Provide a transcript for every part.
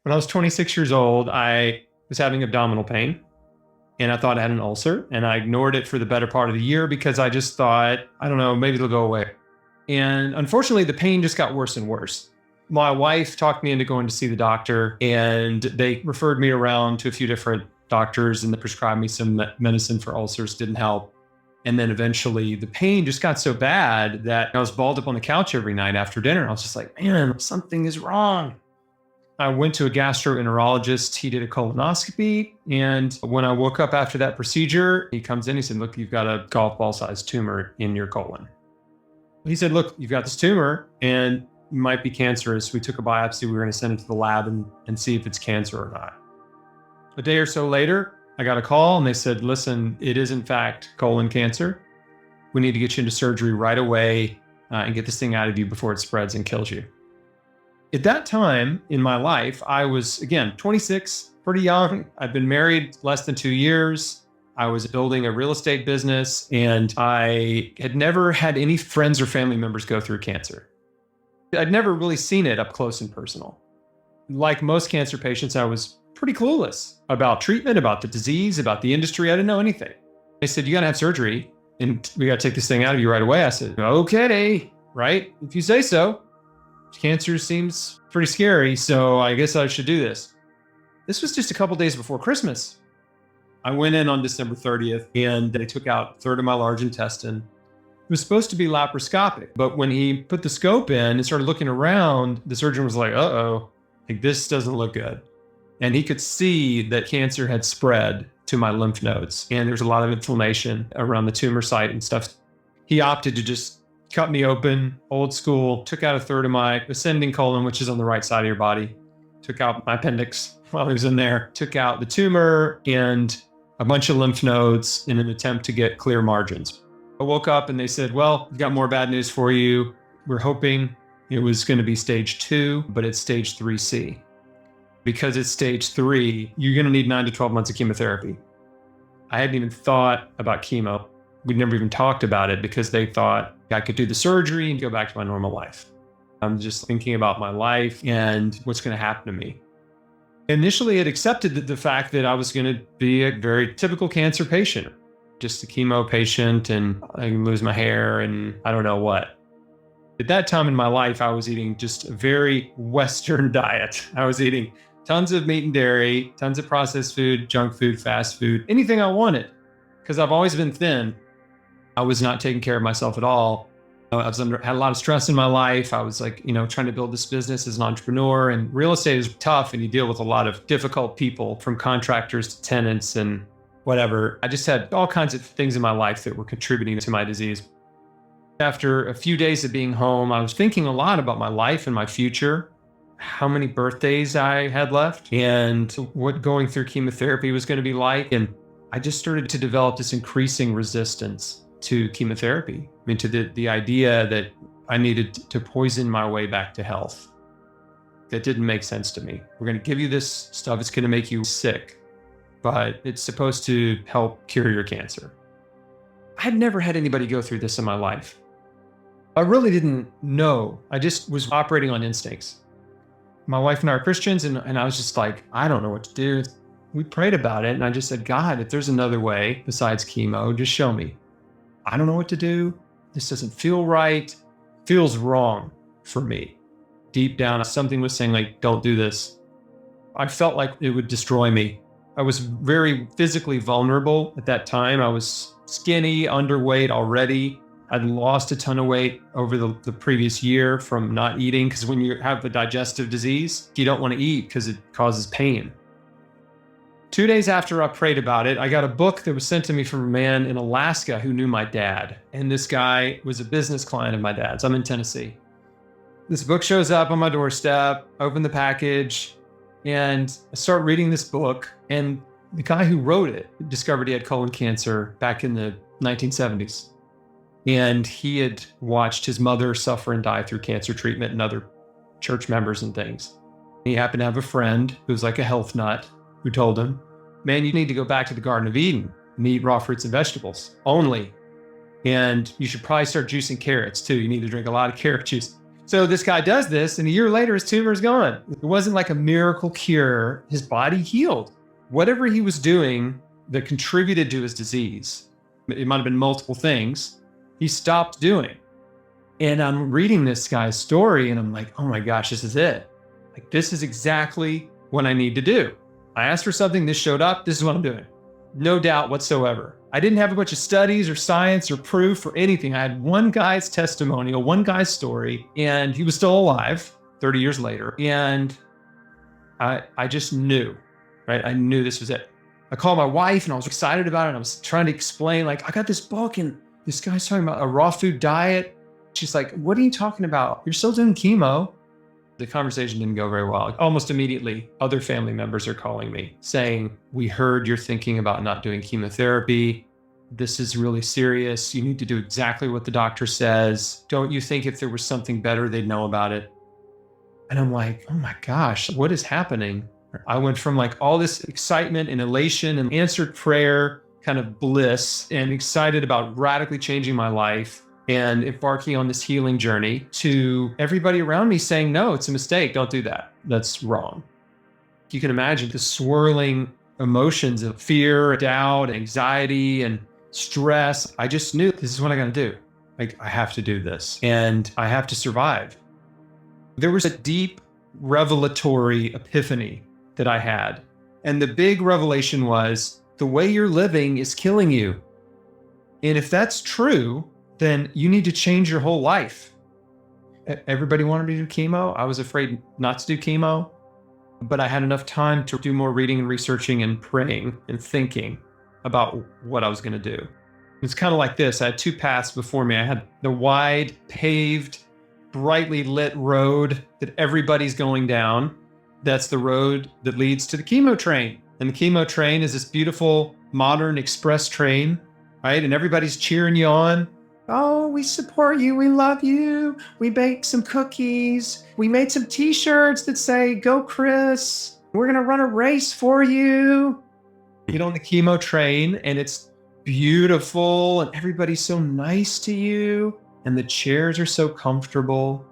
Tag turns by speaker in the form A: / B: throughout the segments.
A: When I was 26 years old, I was having abdominal pain and I thought I had an ulcer, and I ignored it for the better part of the year because I just thought, I don't know, maybe it'll go away. And unfortunately, the pain just got worse and worse. My wife talked me into going to see the doctor, and they referred me around to a few different doctors, and they prescribed me some medicine for ulcers. Didn't help. And then eventually the pain just got so bad that I was balled up on the couch every night after dinner. I was just like, man, something is wrong. I went to a gastroenterologist. He did a colonoscopy. And when I woke up after that procedure, he comes in, he said, look, you've got a golf ball sized tumor in your colon. He said, look, you've got this tumor and it might be cancerous. We took a biopsy. We were going to send it to the lab and see if it's cancer or not. A day or so later, I got a call and they said, listen, it is in fact colon cancer. We need to get you into surgery right away and get this thing out of you before it spreads and kills you. At that time in my life, I was, again, 26, pretty young. I'd been married less than 2 years. I was building a real estate business, and I had never had any friends or family members go through cancer. I'd never really seen it up close and personal. Like most cancer patients, I was pretty clueless about treatment, about the disease, about the industry. I didn't know anything. They said, you got to have surgery and we got to take this thing out of you right away. I said, okay, right? If you say so. Cancer seems pretty scary, so I guess I should do this. This was just a couple days before Christmas. I went in on December 30th and they took out a third of my large intestine. It was supposed to be laparoscopic, but when he put the scope in and started looking around, the surgeon was like, uh-oh, like this doesn't look good. And he could see that cancer had spread to my lymph nodes and there's a lot of inflammation around the tumor site and stuff. He opted to just cut me open, old school, took out a third of my ascending colon, which is on the right side of your body, took out my appendix while he was in there, took out the tumor and a bunch of lymph nodes in an attempt to get clear margins. I woke up and they said, well, we've got more bad news for you. We're hoping it was going to be stage 2, but it's stage 3C. Because it's stage 3, you're going to need 9 to 12 months of chemotherapy. I hadn't even thought about chemo. We'd never even talked about it because they thought I could do the surgery and go back to my normal life. I'm just thinking about my life and what's going to happen to me. Initially, it accepted the fact that I was going to be a very typical cancer patient, just a chemo patient, and I can lose my hair and I don't know what. At that time in my life, I was eating just a very Western diet. I was eating tons of meat and dairy, tons of processed food, junk food, fast food, anything I wanted, because I've always been thin. I was not taking care of myself at all. Had a lot of stress in my life. I was trying to build this business as an entrepreneur, and real estate is tough and you deal with a lot of difficult people, from contractors to tenants and whatever. I just had all kinds of things in my life that were contributing to my disease. After a few days of being home, I was thinking a lot about my life and my future, how many birthdays I had left and what going through chemotherapy was going to be like. And I just started to develop this increasing resistance to chemotherapy. I mean, to the idea that I needed to poison my way back to health. That didn't make sense to me. We're going to give you this stuff. It's going to make you sick, but it's supposed to help cure your cancer. I had never had anybody go through this in my life. I really didn't know. I just was operating on instincts. My wife and I are Christians, and I was just like, I don't know what to do. We prayed about it, and I just said, God, if there's another way besides chemo, just show me. I don't know what to do. This doesn't feel right. Feels wrong for me. Deep down, something was saying, like, don't do this. I felt like it would destroy me. I was very physically vulnerable at that time. I was skinny, underweight already. I'd lost a ton of weight over the previous year from not eating, because when you have a digestive disease, you don't want to eat because it causes pain. 2 days after I prayed about it, I got a book that was sent to me from a man in Alaska who knew my dad. And this guy was a business client of my dad's. I'm in Tennessee. This book shows up on my doorstep. I open the package and I start reading this book. And the guy who wrote it discovered he had colon cancer back in the 1970s. And he had watched his mother suffer and die through cancer treatment and other church members and things. He happened to have a friend who was like a health nut who told him, man, you need to go back to the Garden of Eden and eat raw fruits and vegetables only. And you should probably start juicing carrots too. You need to drink a lot of carrot juice. So this guy does this, and a year later, his tumor is gone. It wasn't like a miracle cure. His body healed. Whatever he was doing that contributed to his disease, it might have been multiple things, he stopped doing. And I'm reading this guy's story, and I'm like, oh my gosh, this is it. Like, this is exactly what I need to do. I asked for something, this showed up, this is what I'm doing. No doubt whatsoever. I didn't have a bunch of studies or science or proof or anything. I had one guy's testimonial, one guy's story, and he was still alive 30 years later. And I just knew, right? I knew this was it. I called my wife and I was excited about it. I was trying to explain, like, I got this book and this guy's talking about a raw food diet. She's like, what are you talking about? You're still doing chemo. The conversation didn't go very well. Almost immediately, other family members are calling me saying, we heard you're thinking about not doing chemotherapy. This is really serious. You need to do exactly what the doctor says. Don't you think if there was something better, they'd know about it? And I'm like, oh my gosh, what is happening? I went from like all this excitement and elation and answered prayer, kind of bliss, and excited about radically changing my life and embarking on this healing journey, to everybody around me saying, no, it's a mistake. Don't do that. That's wrong. You can imagine the swirling emotions of fear, doubt, anxiety, and stress. I just knew this is what I got to do. Like, I have to do this and I have to survive. There was a deep revelatory epiphany that I had. And the big revelation was, the way you're living is killing you. And if that's true, then you need to change your whole life. Everybody wanted me to do chemo. I was afraid not to do chemo, but I had enough time to do more reading and researching and praying and thinking about what I was going to do. It's kind of like this. I had two paths before me. I had the wide, paved, brightly lit road that everybody's going down. That's the road that leads to the chemo train. And the chemo train is this beautiful, modern express train, right? And everybody's cheering you on. Oh, we support you. We love you. We baked some cookies. We made some t-shirts that say, go Chris. We're going to run a race for you. You get on the chemo train and it's beautiful and everybody's so nice to you and the chairs are so comfortable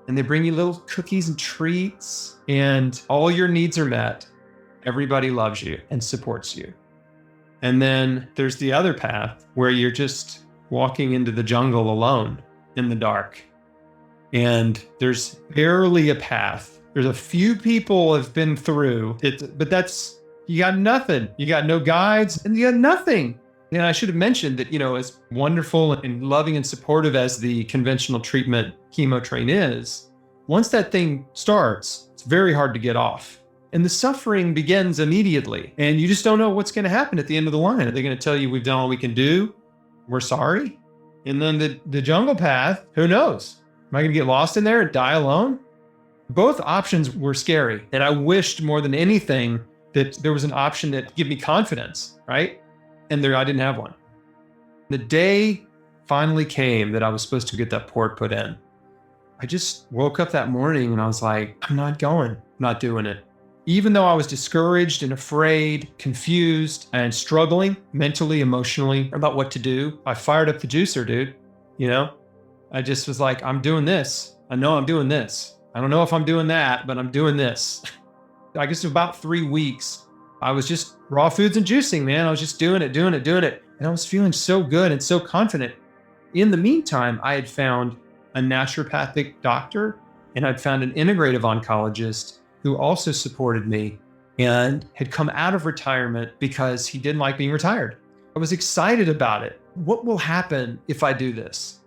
A: and they bring you little cookies and treats and all your needs are met. Everybody loves you and supports you. And then there's the other path where you're just walking into the jungle alone in the dark. And there's barely a path. There's a few people have been through it, but that's, you got nothing. You got no guides and you got nothing. And I should have mentioned that, as wonderful and loving and supportive as the conventional treatment chemo train is, once that thing starts, it's very hard to get off. And the suffering begins immediately. And you just don't know what's going to happen at the end of the line. Are they going to tell you we've done all we can do? We're sorry. And then the jungle path, who knows? Am I going to get lost in there and die alone? Both options were scary. And I wished more than anything that there was an option that gave me confidence, right? And I didn't have one. The day finally came that I was supposed to get that port put in. I just woke up that morning and I was like, I'm not going, I'm not doing it. Even though I was discouraged and afraid, confused, and struggling mentally, emotionally about what to do, I fired up the juicer, dude. I just was like, I'm doing this. I know I'm doing this. I don't know if I'm doing that, but I'm doing this. I guess about 3 weeks, I was just raw foods and juicing, man. I was just doing it. And I was feeling so good and so confident. In the meantime, I had found a naturopathic doctor and I'd found an integrative oncologist who also supported me and had come out of retirement because he didn't like being retired. I was excited about it. What will happen if I do this?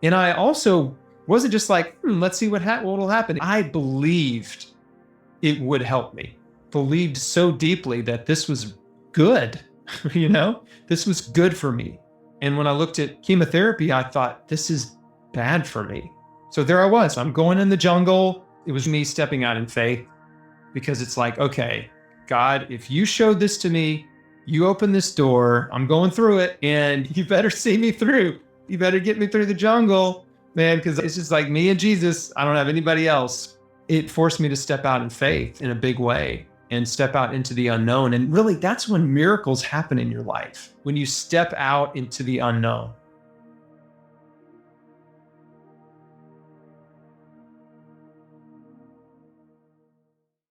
A: And I also wasn't just like, let's see what will happen. I believed it would help me. Believed so deeply that this was good, this was good for me. And when I looked at chemotherapy, I thought, this is bad for me. So there I was, I'm going in the jungle. It was me stepping out in faith. Because it's like, okay, God, if you showed this to me, you open this door, I'm going through it, and you better see me through. You better get me through the jungle, man, because it's just like me and Jesus. I don't have anybody else. It forced me to step out in faith in a big way and step out into the unknown. And really, that's when miracles happen in your life, when you step out into the unknown.